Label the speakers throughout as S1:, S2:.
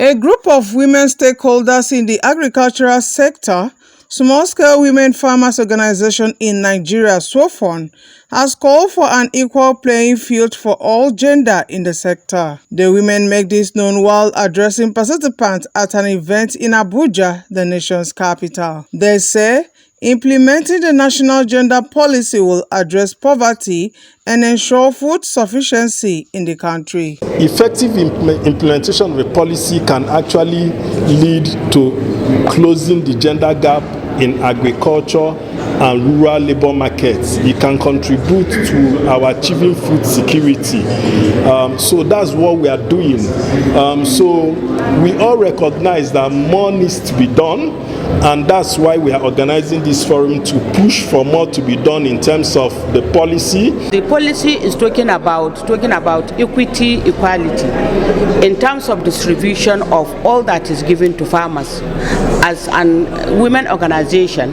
S1: A group of women stakeholders in the agricultural sector, small-scale women farmers organization in Nigeria, SWOFON, has called for an equal playing field for all gender in the sector. The women make this known while addressing participants at an event in Abuja, the nation's capital. They say implementing the national gender policy will address poverty and ensure food sufficiency in the country.
S2: Effective implementation of a policy can actually lead to closing the gender gap in agriculture and rural labor markets. It can contribute to our achieving food security. So that's what we are doing. So we all recognize that more needs to be done, and that's why we are organizing this forum to push for more to be done in terms of the policy.
S3: The policy is talking about equity, equality in terms of distribution of all that is given to farmers. As a women organization,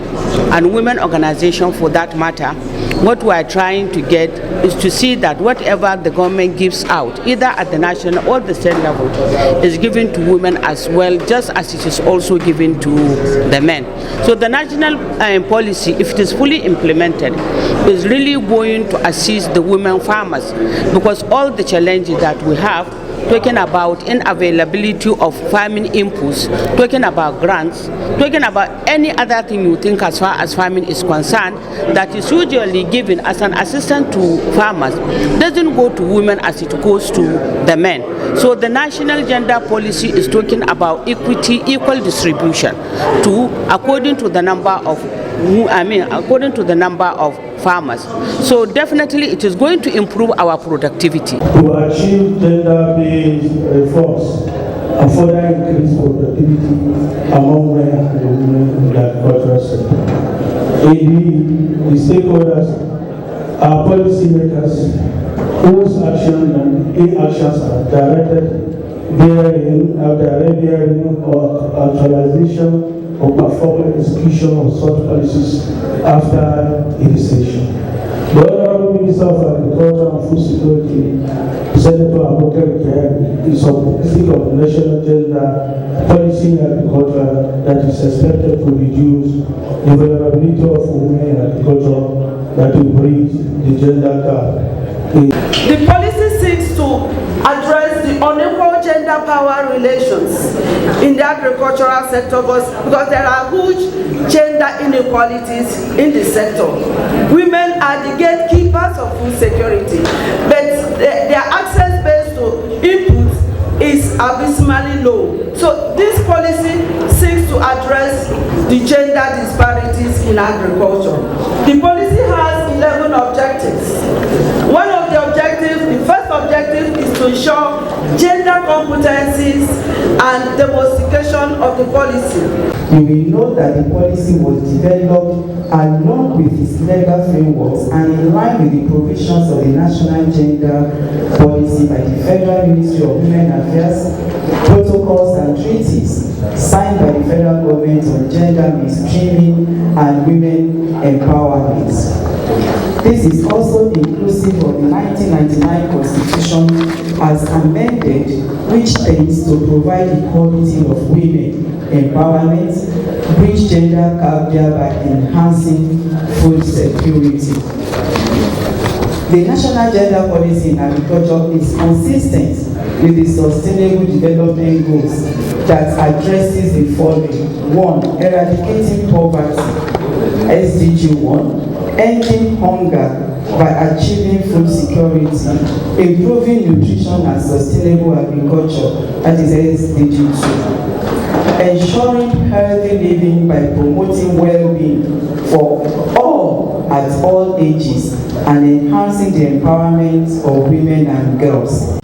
S3: and women organization for that matter, what we are trying to get is to see that whatever the government gives out, either at the national or the state level, is given to women as well, just as it is also given to the men. So the national policy, if it is fully implemented, is really going to assist the women farmers, because all the challenges that we have, talking about unavailability of farming inputs, talking about grants, talking about any other thing you think as far as farming is concerned, that is usually given as an assistance to farmers, doesn't go to women as it goes to the men. So the national gender policy is talking about equity, equal distribution according to the number of farmers. So definitely it is going to improve our productivity.
S4: To achieve gender-based reforms and further increase productivity among men and women in the agricultural sector. Indeed, the stakeholders are policymakers whose actions and inactions are directed bearing or actualization or performing execution of such policies after initiation. The Honorable Minister of Agriculture and Food Security, Senator Abuja, is optimistic of the national gender policy in agriculture that is expected to reduce the vulnerability of women in agriculture that will bridge the gender gap.
S5: The policy seeks to address the unequal gender power relations in the agricultural sector because there are huge gender inequalities in the sector. Women are the gatekeepers of food security, but their access based to inputs is abysmally low. So this policy seeks to address the gender disparities in agriculture. The policy has 11 objectives. One of the objectives, the first objective, is to ensure gender competencies and demonstration of the policy.
S6: You will note that the policy was developed along with its legal frameworks and in line with the provisions of the National Gender Policy by the Federal Ministry of Women Affairs, protocols and treaties signed by the federal government on gender mainstreaming and women empowerment. This is also inclusive of the 1999 Constitution as amended, which tends to provide equality of women empowerment, bridge gender gap thereby enhancing food security. The National Gender Policy in Agriculture is consistent with the Sustainable Development Goals that addresses the following: 1. Eradicating poverty, SDG 1, ending hunger by achieving food security, improving nutrition and sustainable agriculture, that is SDG 2, ensuring healthy living by promoting well-being for all at all ages and enhancing the empowerment of women and girls.